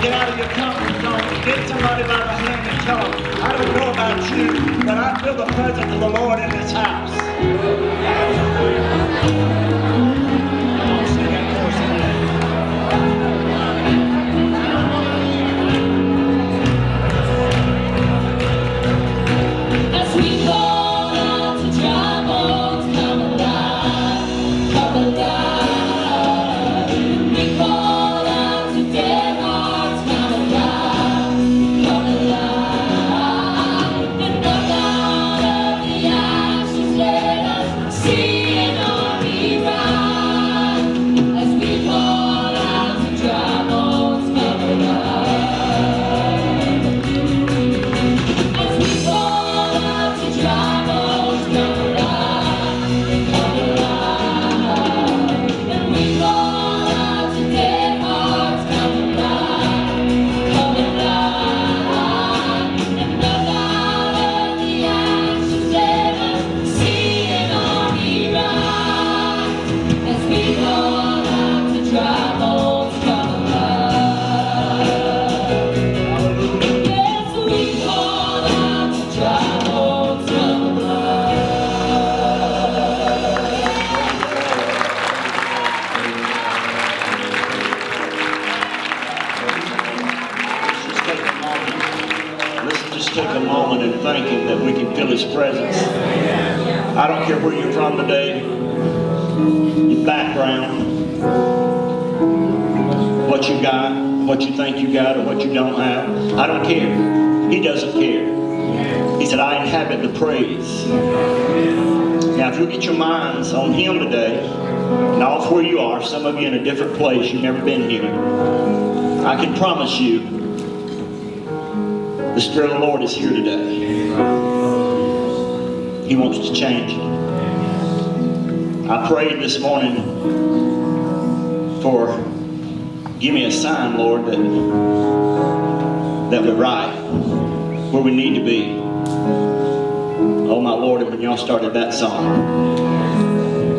Get out of your comfort zone. Get somebody by the hand and tell them, I don't know about you, but I feel the presence of the Lord in this house. Come on, sing that chorus again. As we call out to dry bones, come alive, come alive. We call out to dead hearts, come alive, come alive. And come out of the ashes, let us see an army rise. As we call out to dry bones, come alive. As we call out to dry bones, come alive, come alive. And we call out to dead hearts, come alive, come alive. And up out of the ashes, let us see an army rise. As we call out to dry bones, come alive. Yes, we call out to dry bones, come alive. Let's just take a moment. Let's just take a moment and thank Him that we can feel His presence. I don't care where you're from today, your background, what you got, what you think you got, or what you don't have. I don't care. He doesn't care. He said, I inhabit the praise. Now, if you get your minds on Him today, and off where you are, some of you in a different place, you've never been here, I can promise you, the Spirit of the Lord is here today. He wants to change you. I prayed this morning for, give me a sign, Lord, that we're right, where we need to be. Oh my Lord, and when y'all started that song,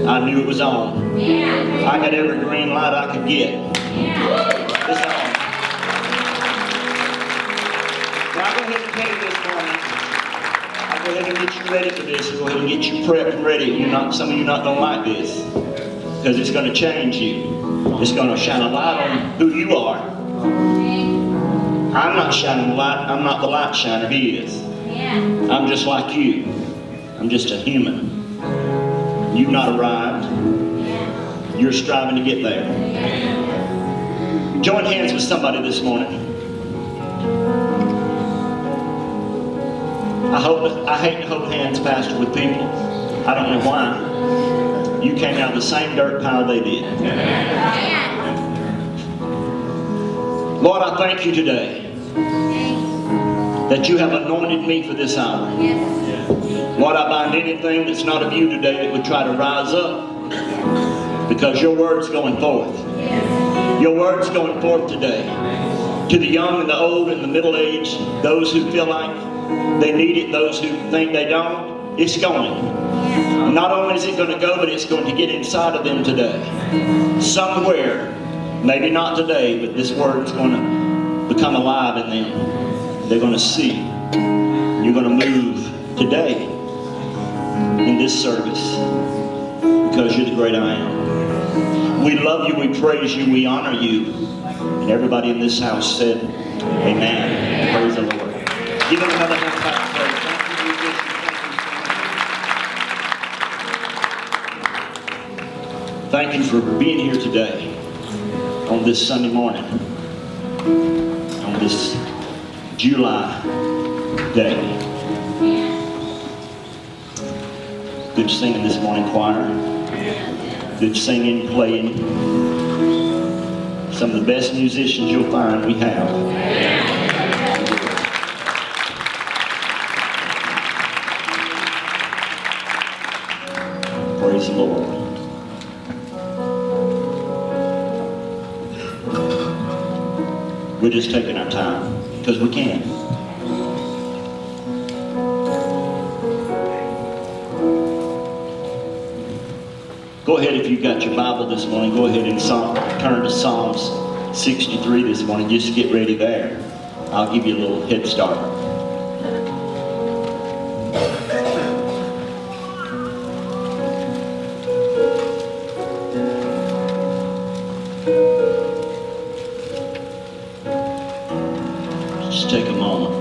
I knew it was on. I got every green light I could get. It's on. Now I'll go ahead and tell you this morning. I'll go ahead and get you ready for this. Go ahead and get you prepped and ready. Some of you not gonna like this, because it's gonna change you. It's gonna shine a light on who you are. I'm not shining the light. I'm not the light shiner. He is. I'm just like you. I'm just a human. You've not arrived. You're striving to get there. Join hands with somebody this morning. I hate to hold hands, Pastor, with people. I don't know why. You came out of the same dirt pile they did. Lord, I thank you today that you have anointed me for this hour. Lord, I bind anything that's not of you today that would try to rise up, because your word's going forth. Your word's going forth today. To the young and the old and the middle-aged, those who feel like they need it, those who think they don't, it's going. And not only is it going to go, but it's going to get inside of them today. Somewhere, maybe not today, but this word's going to become alive in them. They're going to see. You're going to move today in this service, because you're the great I am. We love you, we praise you, we honor you. And everybody in this house said, amen. Praise the Lord. Give them another hand clap of praise. Thank you for being here today on this Sunday morning, on this July day. Good singing this morning, choir. Good singing, playing. Some of the best musicians you'll find we have. Praise the Lord. We're just taking our time, because we can. Go ahead, if you've got your Bible this morning, go ahead and turn to Psalms 63 this morning. Just get ready there. I'll give you a little head start. Just take a moment.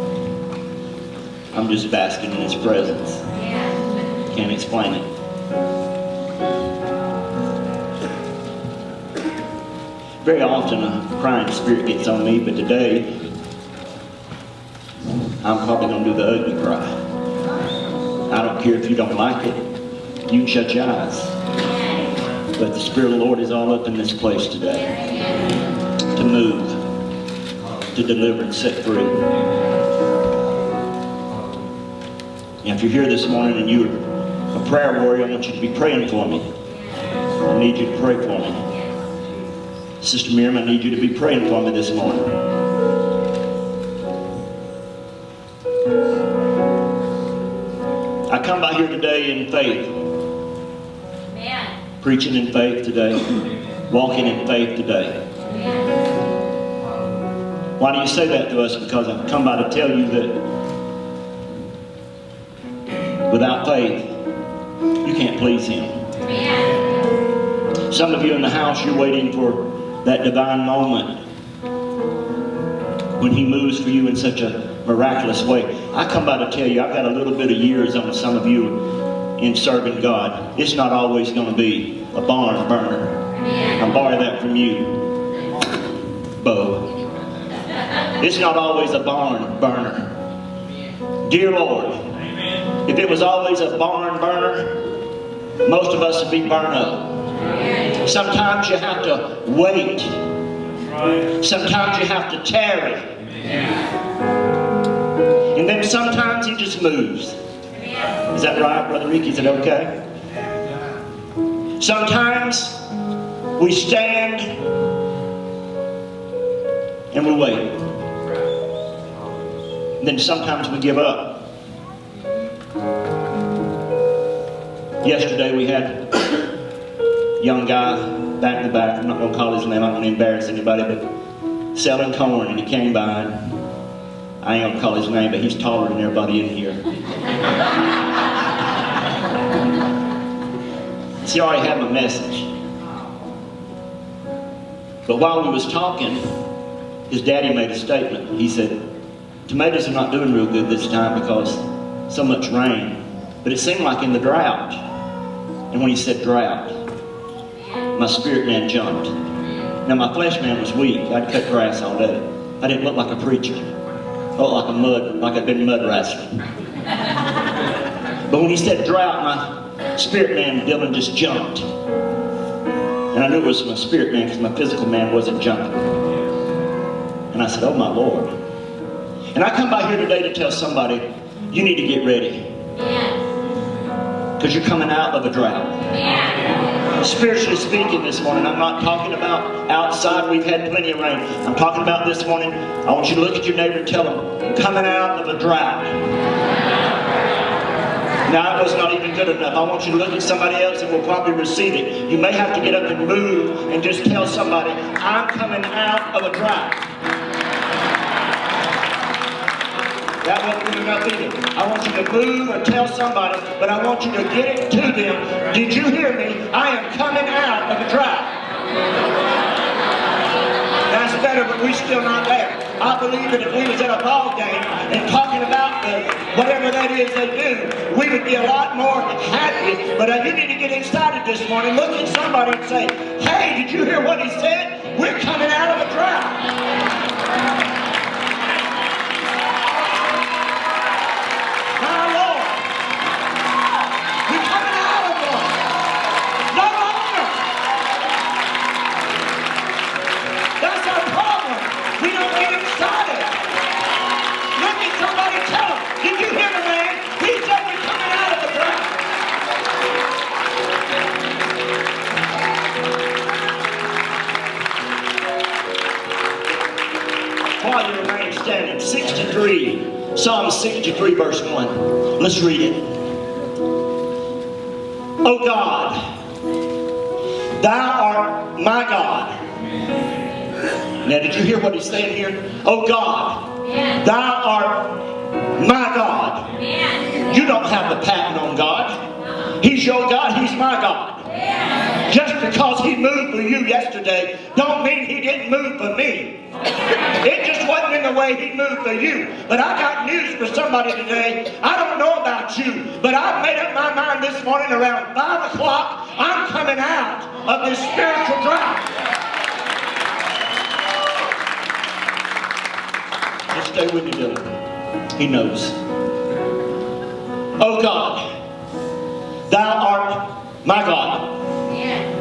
I'm just basking in His presence. Can't explain it. Very often a crying spirit gets on me, but today I'm probably going to do the ugly cry. I don't care if you don't like it. You can shut your eyes. But the Spirit of the Lord is all up in this place today to move, to deliver and set free. And if you're here this morning and you're a prayer warrior, I want you to be praying for me. I need you to pray for me. Sister Miriam, I need you to be praying for me this morning. I come by here today in faith. Amen. Preaching in faith today. Walking in faith today. Why do you say that to us? Because I've come by to tell you that without faith, you can't please Him. Amen. Some of you in the house, you're waiting for that divine moment when He moves for you in such a miraculous way. I come by to tell you, I've got a little bit of years on some of you in serving God. It's not always going to be a barn burner. I'll borrow that from you, Bo. It's not always a barn burner. Dear Lord, if it was always a barn burner, most of us would be burned up. Sometimes you have to wait. Sometimes you have to tarry. And then sometimes He just moves. Is that right, Brother Ricky? Is it okay? Sometimes we stand and we wait. And then sometimes we give up. Yesterday we had a young guy back in the back. I'm not going to call his name. I'm not going to embarrass anybody, but selling corn, and he came by. And I ain't going to call his name, but he's taller than everybody in here. See, I already had my message. But while we was talking, his daddy made a statement. He said, tomatoes are not doing real good this time because so much rain. But it seemed like in the drought. And when he said drought, my spirit man jumped. Now my flesh man was weak. I'd cut grass all day. I didn't look like a preacher. I looked like I'd been mud wrestling. But when he said drought, my spirit man Dylan just jumped. And I knew it was my spirit man because my physical man wasn't jumping. And I said, oh my Lord. And I come by here today to tell somebody, you need to get ready. Because you're coming out of a drought. Spiritually speaking this morning, I'm not talking about outside. We've had plenty of rain. I'm talking about this morning. I want you to look at your neighbor and tell them, I'm coming out of a drought. Now, it was not even good enough. I want you to look at somebody else and will probably receive it. You may have to get up and move and just tell somebody, I'm coming out of a drought. That wasn't good enough either. I want you to move or tell somebody, but I want you to get it to them. Did you hear me? I am coming out of a drought. That's better, but we're still not there. I believe that if we was at a ball game and talking about whatever that is they do, we would be a lot more happy. But you need to get excited this morning. Look at somebody and say, hey, did you hear what he said? We're coming out of a drought. While you remain standing, 63, Psalm 63 verse 1. Let's read it. O God, Thou art my God. Now, did you hear what he's saying here? Oh God, thou art my God. You don't have the patent on God. He's your God, he's my God. Just because he moved for you yesterday don't mean he didn't move for me. It just wasn't in the way he moved for you. But I got news for somebody today. I don't know about you, but I've made up my mind this morning around 5 o'clock. I'm coming out of this spiritual drought. Just stay with me, Dylan. He knows. Oh God, thou art my God.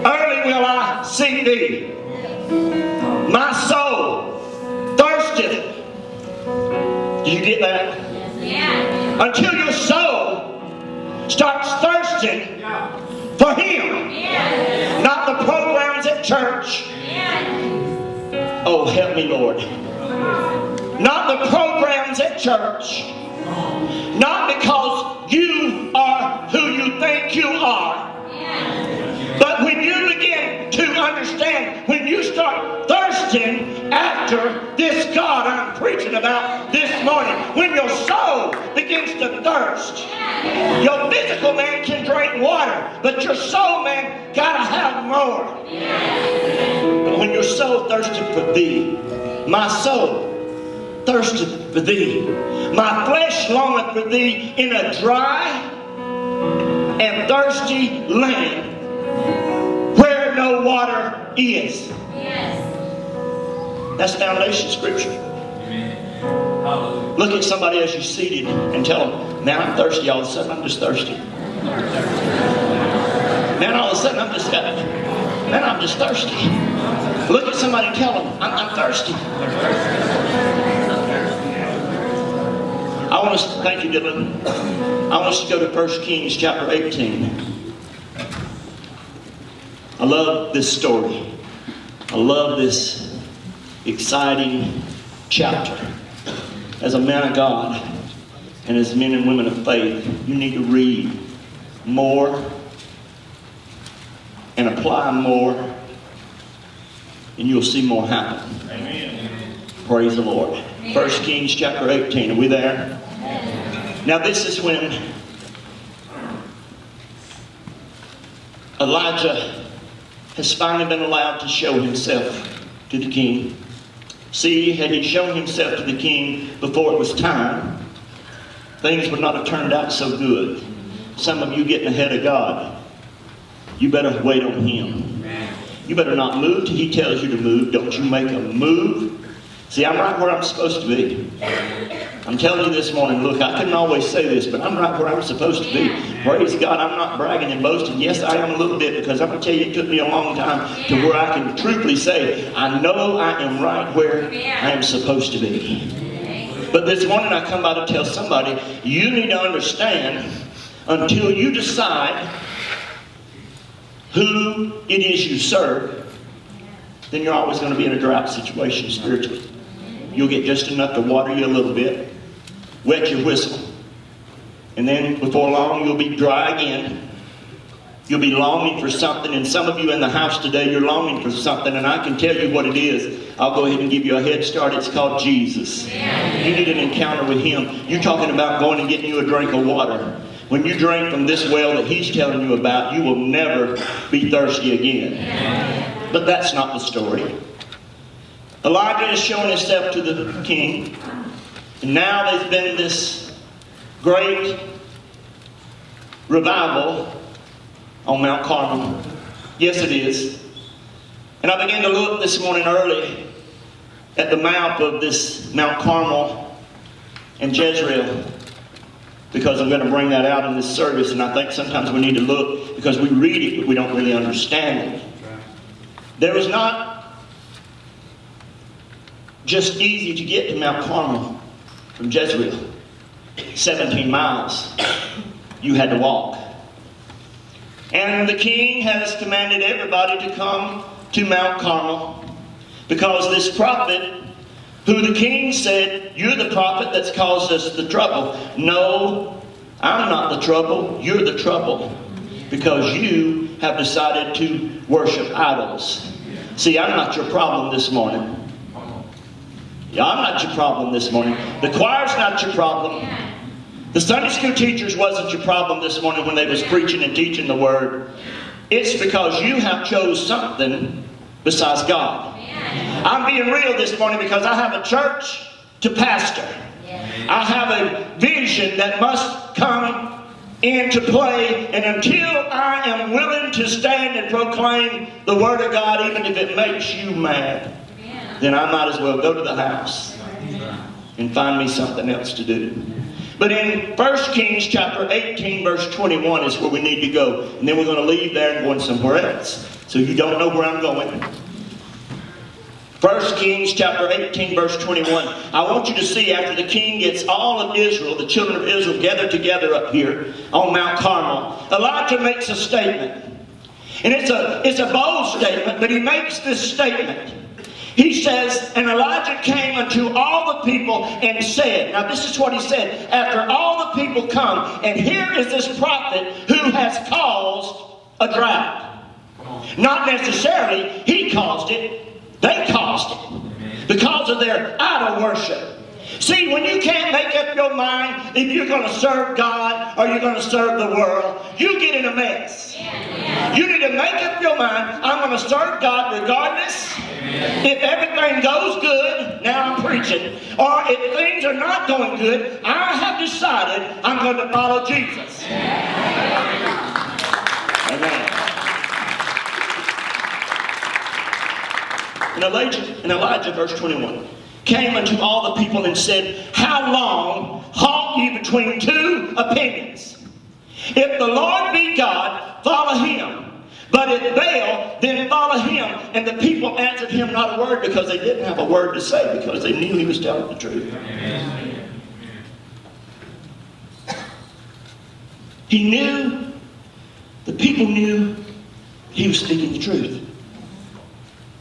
Early will I seek thee. My soul thirsteth. Did you get that? Until your soul starts thirsting for him. Not the programs at church. Oh, help me, Lord. Not the programs at church. Not because you are who you think you are. But when you begin to understand, when you start thirsting after this God I'm preaching about this morning, when your soul begins to thirst, your physical man can drink water, but your soul man gotta have more. But when your soul thirsted for thee, my soul thirsteth for thee. My flesh longeth for thee in a dry and thirsty land where no water is. That's foundation scripture. Look at somebody as you're seated and tell them, man, I'm thirsty. All of a sudden, I'm just thirsty. Man, all of a sudden, I'm just thirsty. Look at somebody and tell them, I'm thirsty. I want us to, thank you, Dylan. I want us to go to 1 Kings chapter 18. I love this story. I love this exciting chapter. As a man of God and as men and women of faith, you need to read more and apply more, and you'll see more happen. Amen. Praise the Lord. 1 Kings chapter 18. Are we there? Now this is when Elijah has finally been allowed to show himself to the king. See, had he shown himself to the king before it was time, things would not have turned out so good. Some of you getting ahead of God, you better wait on him. You better not move till he tells you to move. Don't you make a move. See, I'm right where I'm supposed to be. I'm telling you this morning, look, I couldn't always say this, but I'm right where I'm supposed to be. Praise God, I'm not bragging and boasting. Yes, I am a little bit, because I'm going to tell you, it took me a long time to where I can truthfully say, I know I am right where I am supposed to be. But this morning I come by to tell somebody, you need to understand, until you decide who it is you serve, then you're always going to be in a drought situation spiritually. You'll get just enough to water you a little bit, wet your whistle, and then before long you'll be dry again. You'll be longing for something, and some of you in the house today, you're longing for something, and I can tell you what it is. I'll go ahead and give you a head start. It's called Jesus. You need an encounter with him. You're talking about going and getting you a drink of water. When you drink from this well that he's telling you about, you will never be thirsty again. But that's not the story. Elijah is showing himself to the king. And now there's been this great revival on Mount Carmel. Yes, it is. And I began to look this morning early at the map of this Mount Carmel and Jezreel, because I'm going to bring that out in this service, and I think sometimes we need to look, because we read it, but we don't really understand it. There was not just easy to get to Mount Carmel from Jezreel. 17 miles you had to walk. And the king has commanded everybody to come to Mount Carmel, because this prophet, who the king said, you're the prophet that's caused us the trouble. No, I'm not the trouble. You're the trouble. Because you have decided to worship idols. See, I'm not your problem this morning. Yeah, I'm not your problem this morning. The choir's not your problem. The Sunday school teachers wasn't your problem this morning when they was preaching and teaching the Word. It's because you have chose something besides God. I'm being real this morning because I have a church to pastor. I have a vision that must come into play, and until I am willing to stand and proclaim the Word of God, even if it makes you mad, then I might as well go to the house and find me something else to do. But in 1 Kings chapter 18 verse 21 is where we need to go. And then we're going to leave there and go somewhere else. So you don't know where I'm going. 1 Kings chapter 18 verse 21. I want you to see, after the king gets all of Israel, the children of Israel, gathered together up here on Mount Carmel, Elijah makes a statement. And it's a bold statement, but he makes this statement. He says, and Elijah came unto all the people and said, now this is what he said, after all the people come, and here is this prophet who has caused a drought. Not necessarily he caused it, they caused it because of their idol worship. See, when you can't make up your mind if you're going to serve God or you're going to serve the world, you get in a mess. You need to make up your mind, I'm going to serve God regardless. If everything goes good, now I'm preaching. Or if things are not going good, I have decided I'm going to follow Jesus. Amen. And Elijah, verse 21, came unto all the people and said, how long halt ye between two opinions? If the Lord be God, follow him. But if Baal, then follow him. And the people answered him not a word, because they didn't have a word to say, because they knew he was telling the truth. He knew, the people knew he was speaking the truth.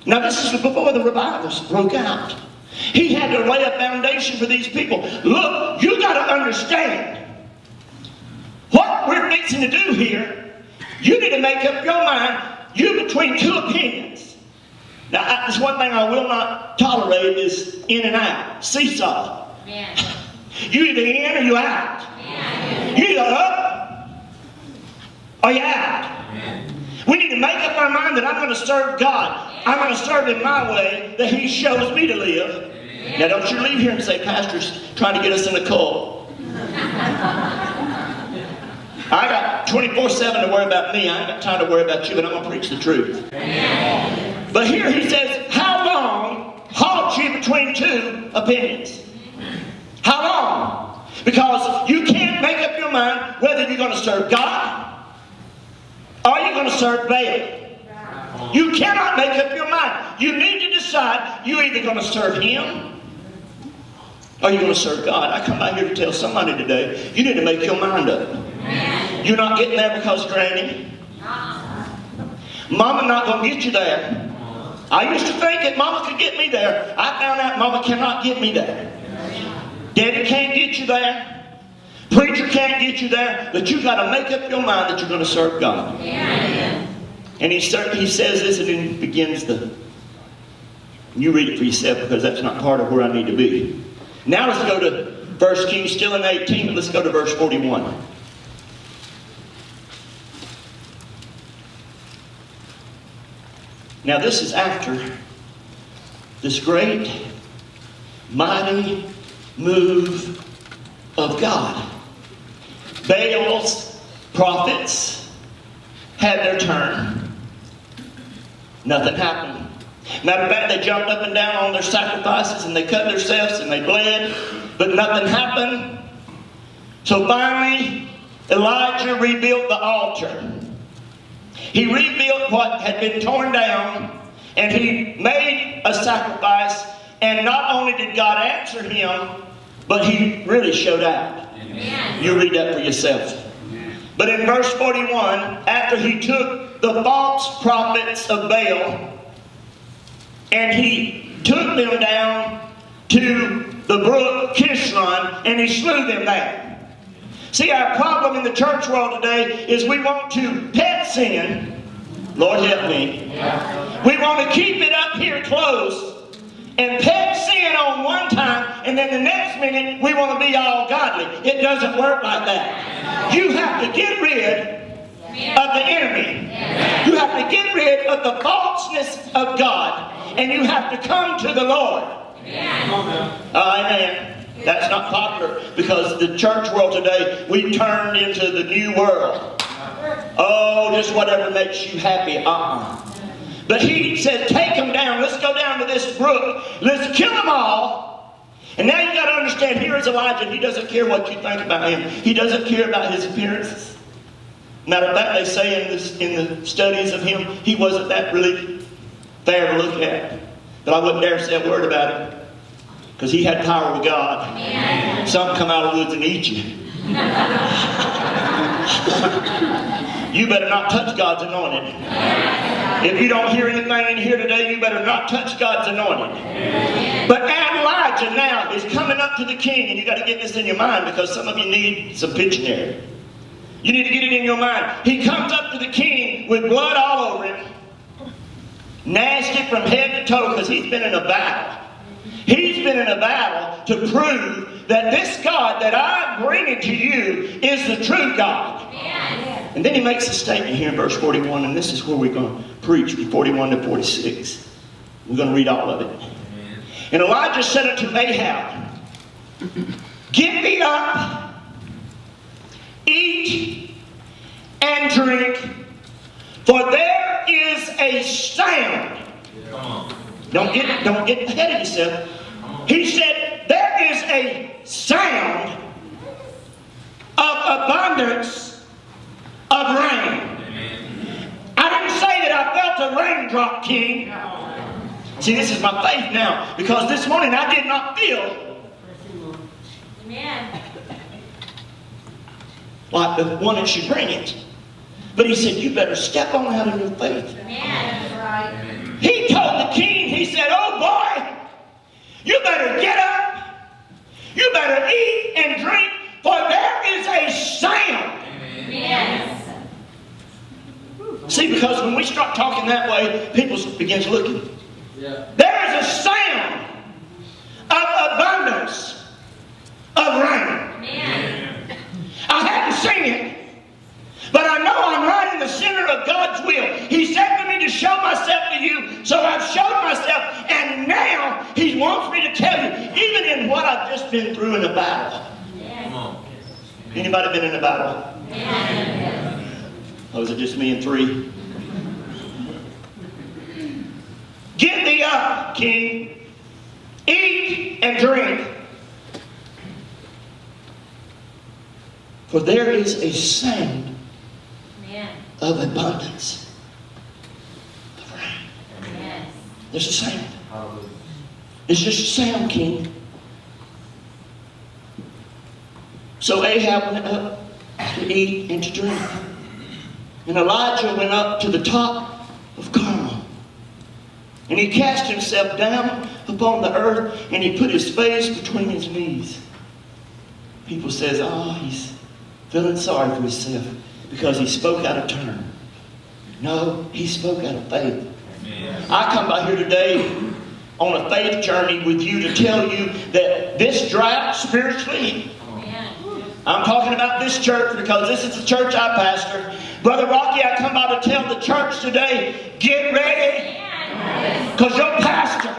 Now this is before the revivals broke out. He had to lay a foundation for these people. Look, you got to understand what we're fixing to do here. You need to make up your mind. You're between two opinions. Now, that's one thing I will not tolerate is in and out. Seesaw. Yeah. You either in or you out. Yeah. You either up or you out. Yeah. We need to make up our mind that I'm going to serve God. Yeah. I'm going to serve Him my way that He shows me to live. Yeah. Now, don't you leave here and say, Pastor's trying to get us in a cult. I got 24/7 to worry about me. I ain't got time to worry about you, but I'm going to preach the truth. Amen. But here he says, how long halt ye between two opinions? How long? Because you can't make up your mind whether you're going to serve God or you're going to serve Baal. You cannot make up your mind. You need to decide you're either going to serve him or you're going to serve God. I come by here to tell somebody today, you need to make your mind up. You're not getting there because Granny. Mama not going to get you there. I used to think that Mama could get me there. I found out Mama cannot get me there. Daddy can't get you there. Preacher can't get you there. But you got to make up your mind that you're going to serve God. And he says this, and then he begins the... You read it for yourself, because that's not part of where I need to be. Now let's go to 1 Kings, still in 18, but let's go to verse 41. Now this is after this great, mighty move of God. Baal's prophets had their turn. Nothing happened. Matter of fact, they jumped up and down on their sacrifices and they cut themselves and they bled, but nothing happened. So finally, Elijah rebuilt the altar. He rebuilt what had been torn down, and he made a sacrifice, and not only did God answer him, but he really showed out. Amen. You read that for yourself. Amen. But in verse 41, after he took the false prophets of Baal, and he took them down to the brook Kishron, and he slew them there. See, our problem in the church world today is we want to pet sin. Lord help me. We want to keep it up here close and pet sin on one and then the next minute we want to be all godly. It doesn't work like that. You have to get rid of the enemy. You have to get rid of the falseness of God, and you have to come to the Lord. Amen. That's not popular because the church world today, we turned into the new world. Oh, just whatever makes you happy. But he said, take them down. Let's go down to this brook. Let's kill them all. And now you got to understand, here is Elijah. He doesn't care what you think about him. He doesn't care about his appearances. Matter of fact, they say in the studies of him, he wasn't that really fair to look at. But I wouldn't dare say a word about him. Because he had power with God. Amen. Some come out of the woods and eat you. You better not touch God's anointed. If you don't hear anything in here today, you better not touch God's anointed. But Elijah now is coming up to the king, and you got to get this in your mind because some of you need some Pictionary. You need to get it in your mind. He comes up to the king with blood all over him, nasty from head to toe because he's been in a battle. He's been in a battle to prove that this God that I'm bringing to you is the true God. Yes. And then he makes a statement here in verse 41, and this is where we're going to preach, 41 to 46. We're going to read all of it. And Elijah said unto Ahab, get thee up, eat and drink, for there is a sound. Come on. Don't get ahead of yourself. He said, there is a sound of abundance of rain. I didn't say that I felt a raindrop, King. See, this is my faith now, because this morning I did not feel like the one that should bring it. But he said, you better step on out of your faith. He told the king, he said, oh boy, you better get up, you better eat and drink, for there is a sound. Yes. See, because when we start talking that way, people begin looking. Yeah. There is a sound of abundance of rain. Yeah. I haven't seen it, but I know I'm right in the center of God's will. He said to me to show myself to you, so I've showed myself, and now He wants me to tell you, even in what I've just been through in a battle. Yes. Anybody been in a battle? Yes. Or was it just me and three? Get thee up, king. Eat and drink. For there is a sound of abundance of rain. Yes. There's a sound. It's just a sound, king. So Ahab went up to eat and to drink. And Elijah went up to the top of Carmel. And he cast himself down upon the earth, and he put his face between his knees. People says, oh, he's feeling sorry for himself because he spoke out of turn. No, he spoke out of faith. Amen. I come by here today on a faith journey with you to tell you that this drought spiritually, I'm talking about this church because this is the church I pastor. Brother Rocky, I come by to tell the church today, get ready. Because your pastor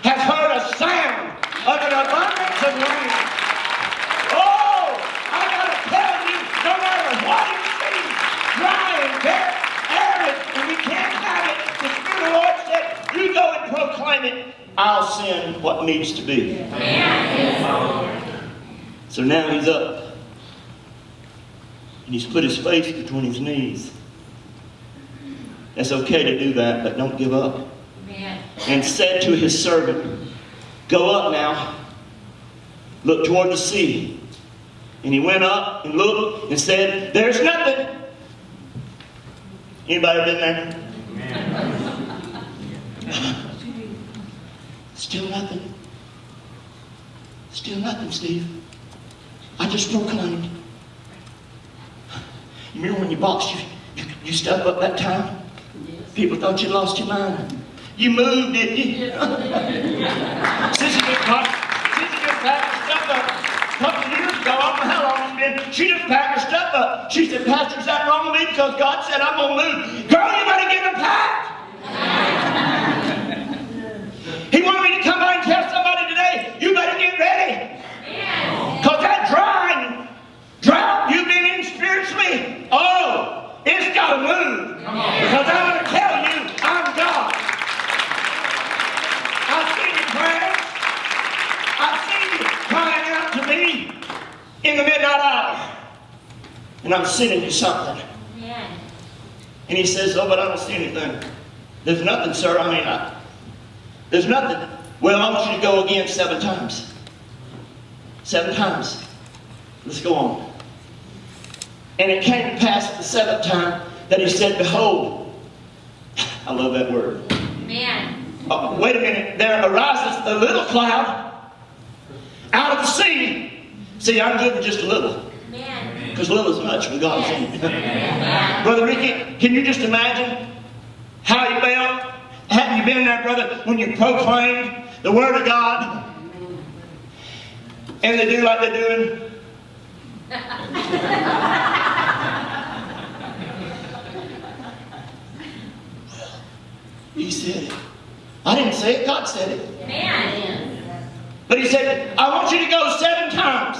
has heard a sound of an abundance of rain. Oh, I got to tell you, no matter what it seems, dry and bare, arid, and we can't have it, the Spirit of the Lord said, you go and proclaim it, I'll send what needs to be. So now he's up. And he's put his face between his knees. It's okay to do that, but don't give up. Amen. And said to his servant, go up now, look toward the sea. And he went up and looked and said, there's nothing. Anybody been there? Still nothing. Still nothing, Steve. I just proclaimed. You remember when you boxed, you stepped up that time? People thought you lost your mind. You moved, didn't you? Since you've been packed her stuff up a couple of years ago. I don't know how long it's been. She just packed her stuff up. She said, Pastor, is that wrong with me? Because God said I'm going to move. Girl, you better get them packed. He wanted me to come by and tell somebody today, you better get ready. Because that drought you've been in spiritually, oh, it's got to move. Because I'm going to tell you, I'm God. I've seen you praying. I've seen you crying out to me in the midnight hour. And I'm sending you something. And he says, oh, but I don't see anything. There's nothing, sir. I mean, there's nothing. Well, I want you to go again 7 times. 7 times. Let's go on. And it came to pass the 7th time that he said, behold. I love that word. Wait a minute. There arises a little cloud out of the sea. See, I'm good with just a little. Because little is much when God's in it. Brother Ricky, can you just imagine how you felt? Hadn't you been there, brother, when you proclaimed the Word of God? And they do like they're doing. He said it. I didn't say it, God said it. But he said, I want you to go 7 times.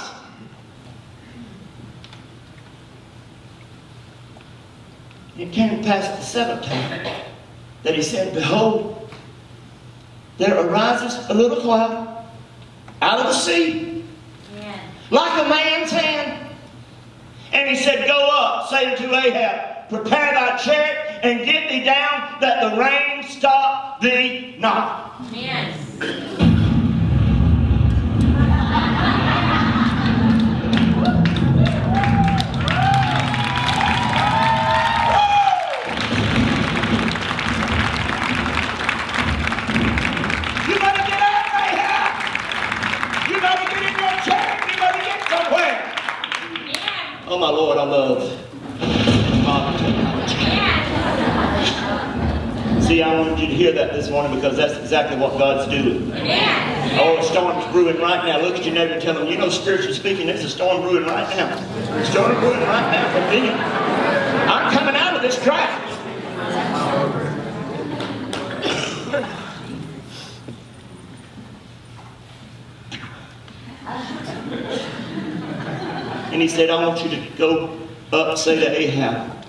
It came past the 7th time that he said, behold, there arises a little cloud out of the sea, like a man's hand. And he said, go up, say unto Ahab, prepare thy chariot, and get thee down, that the rain stop thee not. Oh my Lord, I love modern technology. See, I wanted you to hear that this morning because that's exactly what God's doing. Oh, a storm's brewing right now. Look at your neighbor and tell them, you know, spiritually speaking, there's a storm brewing right now. A storm brewing right now for me. I'm coming out of this traffic. And he said, I want you to go up, say to Ahab,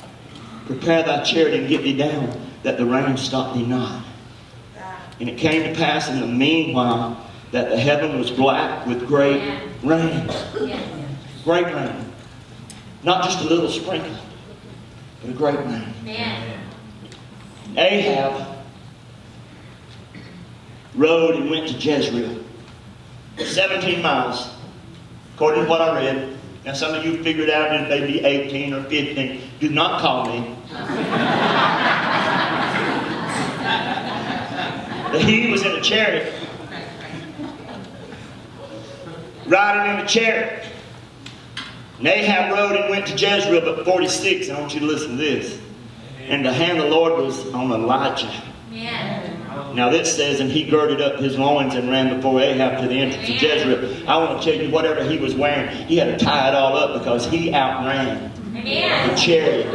prepare thy chariot and get thee down, that the rain stop thee not. And it came to pass in the meanwhile that the heaven was black with great rain. Great rain. Not just a little sprinkle, but a great rain. Ahab rode and went to Jezreel. 17 miles, according to what I read. Now some of you figured out it may be 18 or 15. Do not call me. But he was in a chariot. Riding in a chariot. And Ahab rode and went to Jezreel, but 46. I want you to listen to this. And the hand of the Lord was on Elijah. Now this says, and he girded up his loins and ran before Ahab to the entrance of Jezreel. I want to tell you, whatever he was wearing, he had to tie it all up because he outran the chariot.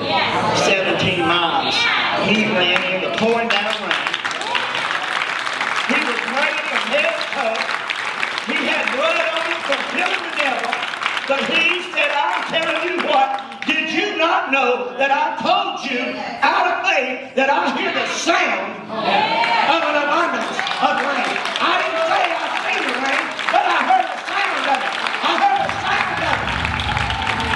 17 miles. He ran in the pouring down rain. He was raining from head to toe. He had blood on him from killing the devil. But he said, I'm telling you what, did you not know that I told you out of faith that I hear the sound of an abundance of rain? I didn't say I seen the rain, but I heard the sound of it. I heard the sound of it.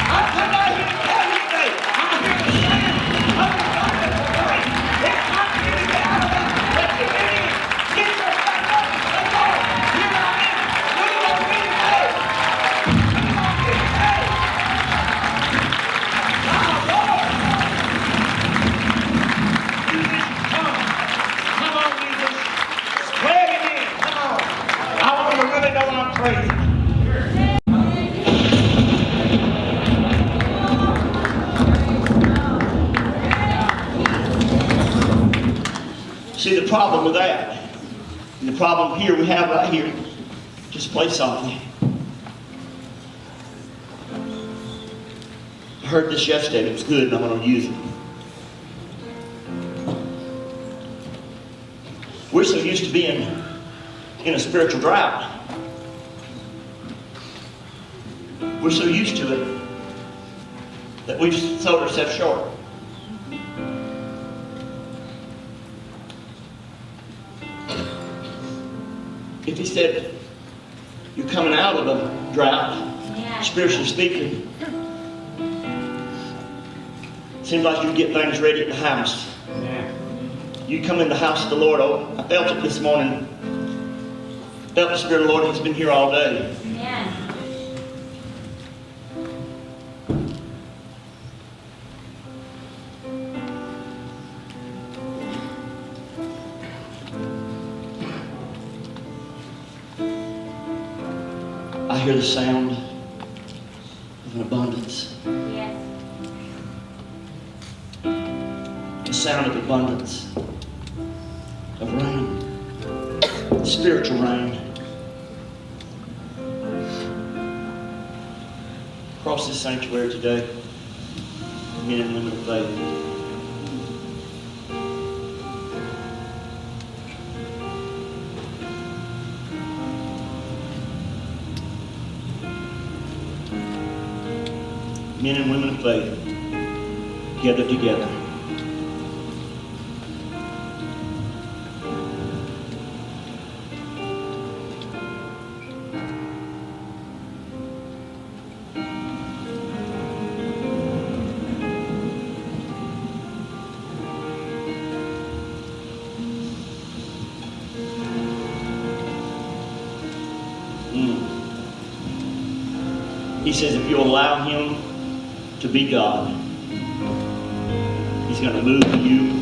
I come out here to tell you today, I hear the sound of an abundance of rain. It's time for you to get out of that. Let's get in. Get yourself up. Let's go. Here I am. What do you want me to say? See the problem with that, and the problem here we have right here, just play softly. I heard this yesterday and it was good and I'm going to use it. We're so used to being in a spiritual drought. We're so used to it that we've sold ourselves short. If he said, you're coming out of a drought, spiritually speaking, seems like you get things ready at the house. You come in the house of the Lord. Oh, I felt it this morning. Felt the Spirit of the Lord. He's been here all day. I hear the sound of an abundance. The sound of abundance. Of rain. Spiritual rain. Across this sanctuary today, men and women of faith. Men and women of faith gathered together. He says if you allow him to be God, he's going to move you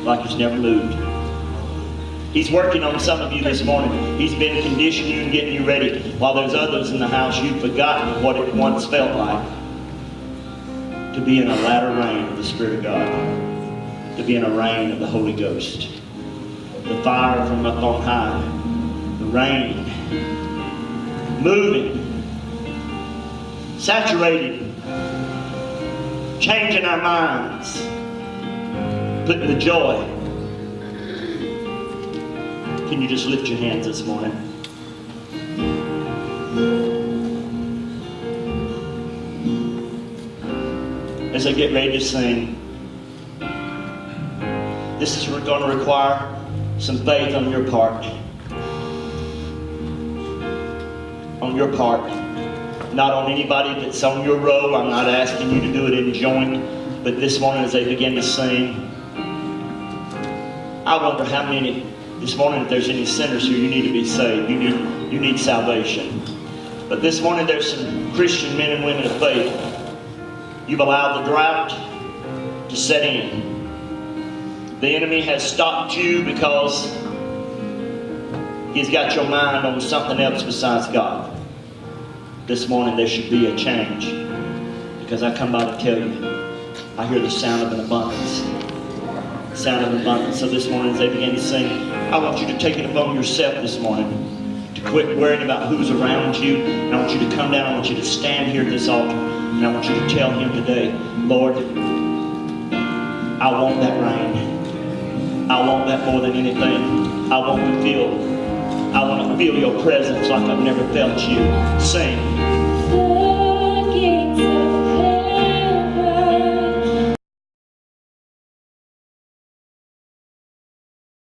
like he's never moved. He's working on some of you this morning. He's been conditioning you and getting you ready. While there's others in the house, you've forgotten what it once felt like to be in a latter rain of the Spirit of God, to be in a rain of the Holy Ghost, the fire from up on high, the rain, moving, saturated, changing our minds, putting the joy. Can you just lift your hands this morning? As I get ready to sing, this is going to require some faith on your part. On your part. Not on anybody that's on your row. I'm not asking you to do it in joint. But this morning as they begin to sing, I wonder how many, this morning if there's any sinners here, you need to be saved. You need salvation. But this morning there's some Christian men and women of faith. You've allowed the drought to set in. The enemy has stopped you because he's got your mind on something else besides God. This morning there should be a change, because I come by to tell you, I hear the sound of an abundance. Sound of abundance. So this morning as they begin to sing, I want you to take it upon yourself this morning to quit worrying about who's around you. And I want you to come down, I want you to stand here at this altar, and I want you to tell him today, Lord, I want that rain. I want that more than anything. I want to feel your presence like I've never felt you. Sing.